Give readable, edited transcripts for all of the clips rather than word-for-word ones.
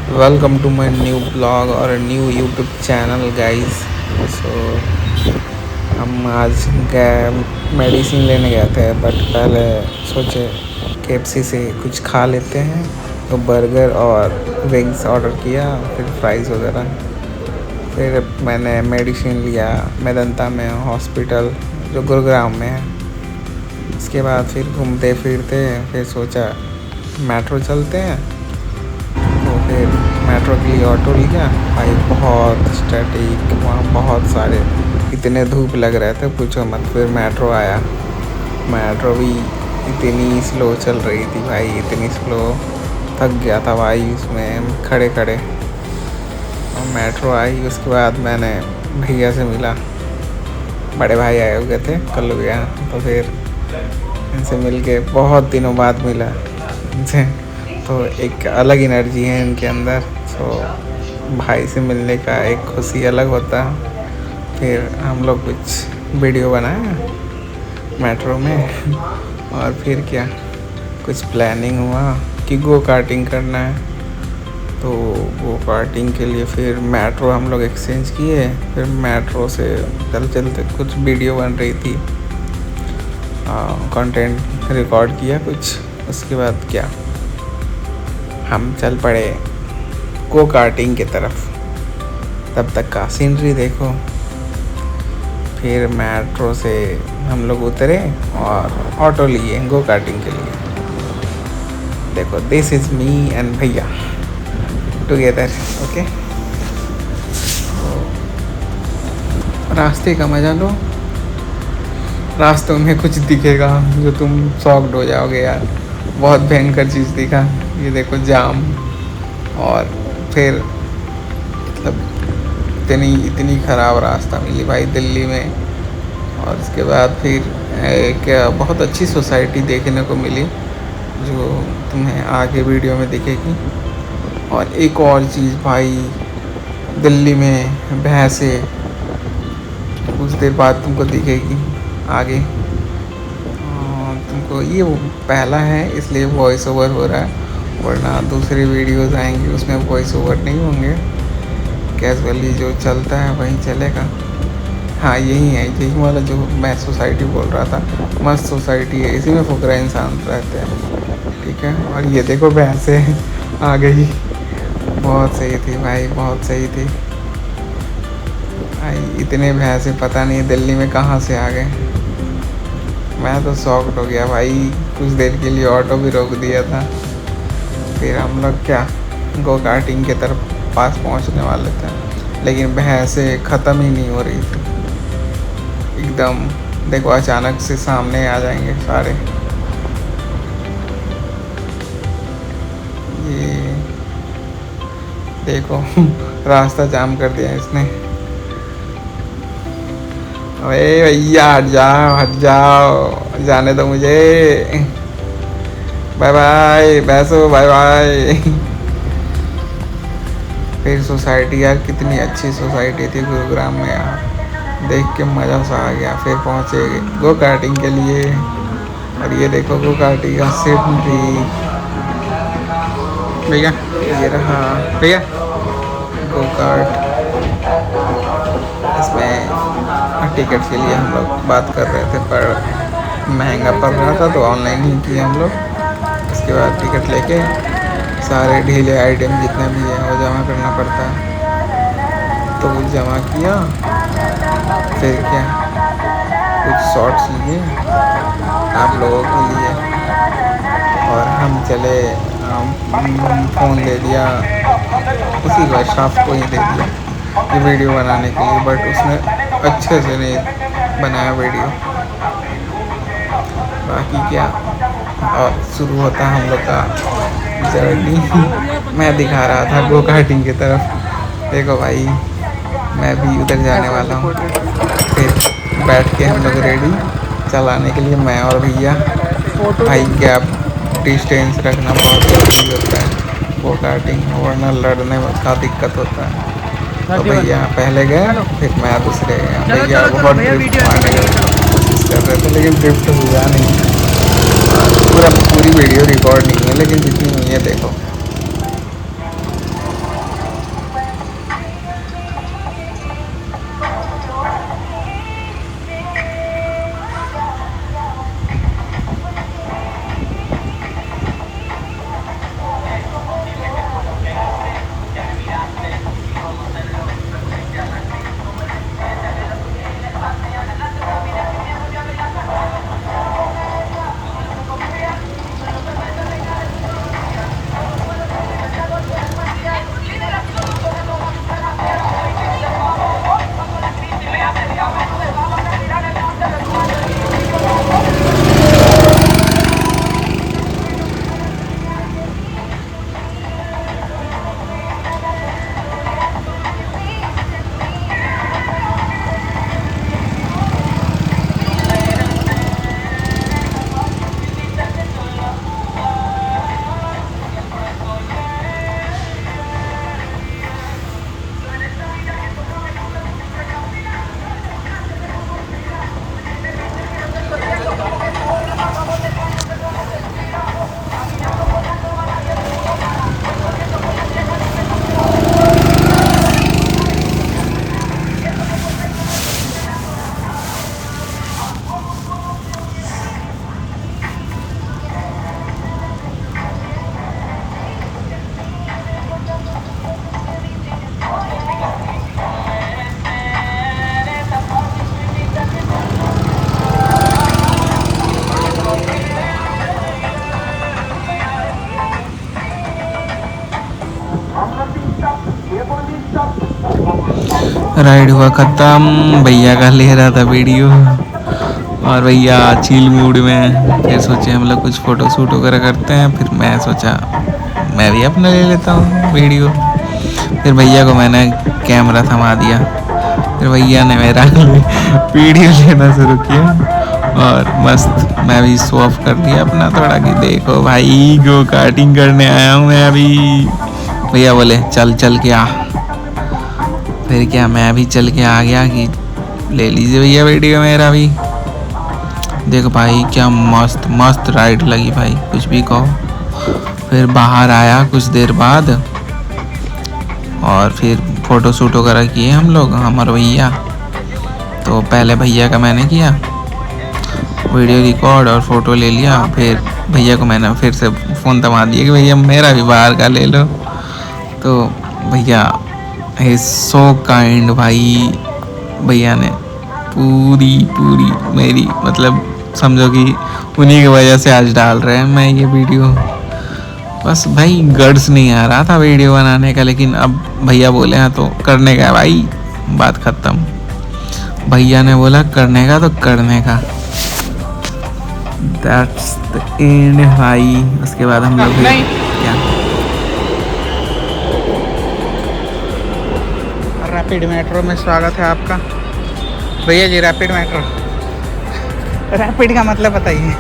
Welcome to my new blog और new YouTube channel guys. सो हम आज गए मेडिसिन लेने गए थे, बट पहले सोचे केएफसी से कुछ खा लेते हैं, तो बर्गर और विंग्स ऑर्डर किया, फिर फ्राइज़ वगैरह। फिर मैंने मेडिसिन लिया मेदंता में हॉस्पिटल जो गुरुग्राम में है। उसके बाद फिर घूमते फिरते फिर सोचा मेट्रो चलते हैं, तो फिर मेट्रो के लिए ऑटो लिया। भाई बहुत स्टैटिक, वहाँ बहुत सारे इतने धूप लग रहे थे पूछो मत। फिर मेट्रो आया, मेट्रो भी इतनी स्लो चल रही थी भाई, इतनी स्लो, थक गया था भाई उसमें खड़े खड़े। और मेट्रो आई, उसके बाद मैंने भैया से मिला, बड़े भाई आए हुए थे कल गया, तो फिर इनसे मिल के बहुत दिनों बाद मिला इनसे, तो एक अलग एनर्जी है इनके अंदर। तो भाई से मिलने का एक खुशी अलग होता है। फिर हम लोग कुछ वीडियो बनाए मेट्रो में और फिर क्या कुछ प्लानिंग हुआ कि गो कार्टिंग करना है, तो गो कार्टिंग के लिए फिर मेट्रो हम लोग एक्सचेंज किए। फिर मेट्रो से चलते चलते कुछ वीडियो बन रही थी, कंटेंट रिकॉर्ड किया कुछ। उसके बाद क्या हम चल पड़े गो कार्टिंग की तरफ। तब तक का सीनरी देखो। फिर मेट्रो से हम लोग उतरे और ऑटो लिए गो कार्टिंग के लिए। देखो, दिस इज़ मी एंड भैया टुगेदर, ओके। रास्ते का मज़ा लो, रास्तों में कुछ दिखेगा जो तुम शॉक्ड हो जाओगे यार, बहुत भयंकर चीज़ दिखा। ये देखो जाम, और फिर मतलब इतनी ख़राब रास्ता मिली भाई दिल्ली में। और उसके बाद फिर एक बहुत अच्छी सोसाइटी देखने को मिली जो तुम्हें आगे वीडियो में दिखेगी। और एक और चीज़ भाई, दिल्ली में भैंसे कुछ देर बाद तुमको दिखेगी आगे। तुमको ये पहला है इसलिए वॉइस ओवर हो रहा है, वरना दूसरी वीडियोस आएंगी उसमें वॉइस ओवर नहीं होंगे, कैजुअली जो चलता है वही चलेगा। हाँ यही है, यही वाला जो मैं सोसाइटी बोल रहा था, मस्त सोसाइटी है, इसी में फुकरा इंसान रहते हैं, ठीक है। और ये देखो भैंसे आ गई, बहुत सही थी भाई, बहुत सही थी भाई। इतने भैंसे पता नहीं दिल्ली में कहाँ से आ गए, मैं तो शॉक्ड हो गया भाई। कुछ देर के लिए ऑटो भी रोक दिया था। फिर हम लोग क्या गो कार्टिंग की तरफ पास पहुंचने वाले थे, लेकिन भैंसें ख़त्म ही नहीं हो रही थी एकदम। देखो अचानक से सामने आ जाएंगे सारे। ये देखो रास्ता जाम कर दिया इसने। अरे भैया हट जाओ, जाने दो मुझे। बाय बाय बैसो, बाय बाय। फिर सोसाइटी यार, कितनी अच्छी सोसाइटी थी गुरुग्राम में यार, देख के मज़ा सा आ गया। फिर पहुँचे गो कार्टिंग के लिए, और ये देखो गो कार्टिंग का सीनरी भैया, ये रहा भैया गो कार्ट। इसमें टिकट के लिए हम लोग बात कर रहे थे, पर महंगा पड़ रहा था तो ऑनलाइन ही किए हम लोग। उसके बाद टिकट लेके सारे ढीले आइटम जितने भी हैं वो जमा करना पड़ता है, तो वो जमा किया। फिर क्या कुछ शॉर्ट्स लिए आप लोगों के लिए, और हम चले फ़ोन दे दिया उसी स्टाफ को ही दे दिया कि वीडियो बनाने के लिए, बट उसने अच्छे से नहीं बनाया वीडियो। बाकी क्या, और शुरू होता है हम लोग का जर्नी। मैं दिखा रहा था गो कार्टिंग की तरफ, देखो भाई मैं भी उधर जाने वाला हूँ। फिर बैठ के हम लोग रेडी चलाने के लिए, मैं और भैया। भाई गैप डिस्टेंस रखना बहुत ज़रूरी होता है गो कार्टिंग, वरना लड़ने का दिक्कत होता है। तो भैया पहले गए, फिर मैं दूसरे गया। भैया बहुत ड्रिफ्ट मारने की कोशिश कर रहे थे, लेकिन ड्रिफ्ट हुआ नहीं। पूरी वीडियो रिकॉर्ड नहीं है, लेकिन जितनी हुई है देखो। राइड हुआ ख़त्म, भैया का ले रहा था वीडियो और भैया चिल मूड में। फिर सोचे हम लोग कुछ फ़ोटो शूट वगैरह करते हैं। फिर मैं सोचा मैं भी अपना ले लेता हूँ वीडियो। फिर भैया को मैंने कैमरा थमा दिया। फिर भैया ने मेरा वीडियो लेना शुरू किया और मस्त मैं भी शो ऑफ कर दिया अपना थोड़ा कि देखो भाई गो कार्टिंग करने आया हूँ मैं अभी। भैया बोले चल चल के आ। फिर क्या मैं भी चल के आ गया कि ले लीजिए भैया वीडियो मेरा भी। देखो भाई क्या मस्त मस्त राइड लगी भाई, कुछ भी कहो। फिर बाहर आया कुछ देर बाद और फिर फ़ोटो शूट वगैरह किए हम लोग, हम और भैया। तो पहले भैया का मैंने किया वीडियो रिकॉर्ड और फ़ोटो ले लिया। फिर भैया को मैंने फिर से फ़ोन थमा दिया कि भैया मेरा भी बाहर का ले लो। तो भैया इज सो काइंड भाई, भैया ने पूरी मेरी मतलब समझो कि उन्हीं की वजह से आज डाल रहे हैं मैं ये वीडियो। बस भाई गड्स नहीं आ रहा था वीडियो बनाने का, लेकिन अब भैया बोले हैं तो करने का भाई, बात ख़त्म। भैया ने बोला करने का तो करने का। दैट्स द एंड भाई। उसके बाद हम लोग क्या रैपिड मेट्रो में स्वागत है आपका। भैया जी रैपिड मेट्रो, रैपिड का मतलब बताइए।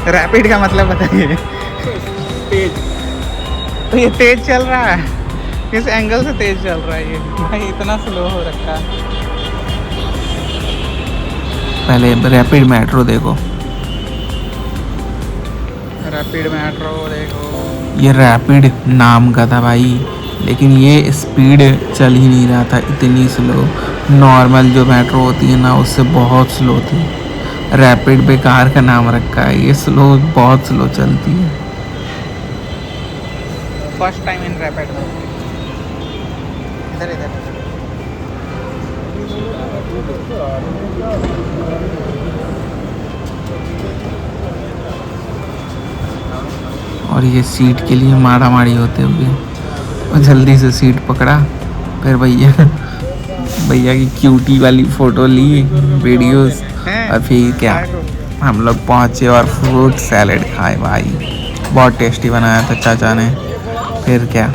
रैपिड का मतलब बताइए। तेज, तो ये तेज चल रहा है, किस एंगल से तेज चल रहा है ये भाई, इतना स्लो हो रखा है। पहले रैपिड मेट्रो देखो, रैपिड मेट्रो देखो। ये रैपिड नाम का था भाई, लेकिन ये स्पीड चल ही नहीं रहा था, इतनी स्लो। नॉर्मल जो मेट्रो होती है ना उससे बहुत स्लो थी। रैपिड बेकार का नाम रखा है, ये स्लो बहुत स्लो चलती है। फर्स्ट टाइम इन रैपिड में इधर इधर। और ये सीट के लिए मारा मारी होते हुए और जल्दी से सीट पकड़ा। फिर भैया की क्यूटी वाली फ़ोटो ली, वीडियोस, और फिर क्या हम लोग पहुँचे और फ्रूट सैलेड खाए भाई, बहुत टेस्टी बनाया था चाचा ने। फिर क्या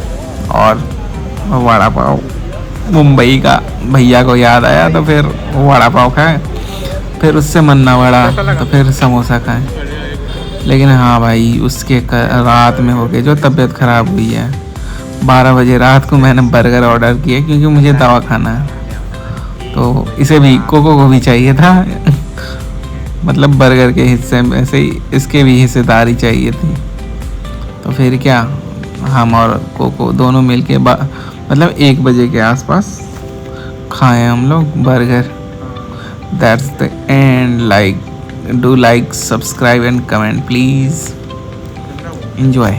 और वड़ा पाव मुंबई का भैया को याद आया तो फिर वड़ा पाव खाए। फिर उससे मन्ना वड़ा, तो फिर समोसा खाए। लेकिन हाँ भाई उसके रात में हो गए जो तबीयत ख़राब हुई है। 12 बजे रात को मैंने बर्गर ऑर्डर किया क्योंकि मुझे दवा खाना है। तो इसे भी कोको को भी चाहिए था मतलब बर्गर के हिस्से में से ही इसके भी हिस्सेदारी चाहिए थी। तो फिर क्या हम और कोको दोनों मिलके मतलब 1 बजे के आसपास खाए हम लोग burger. That's the end. Like, do like, subscribe and comment please. Enjoy.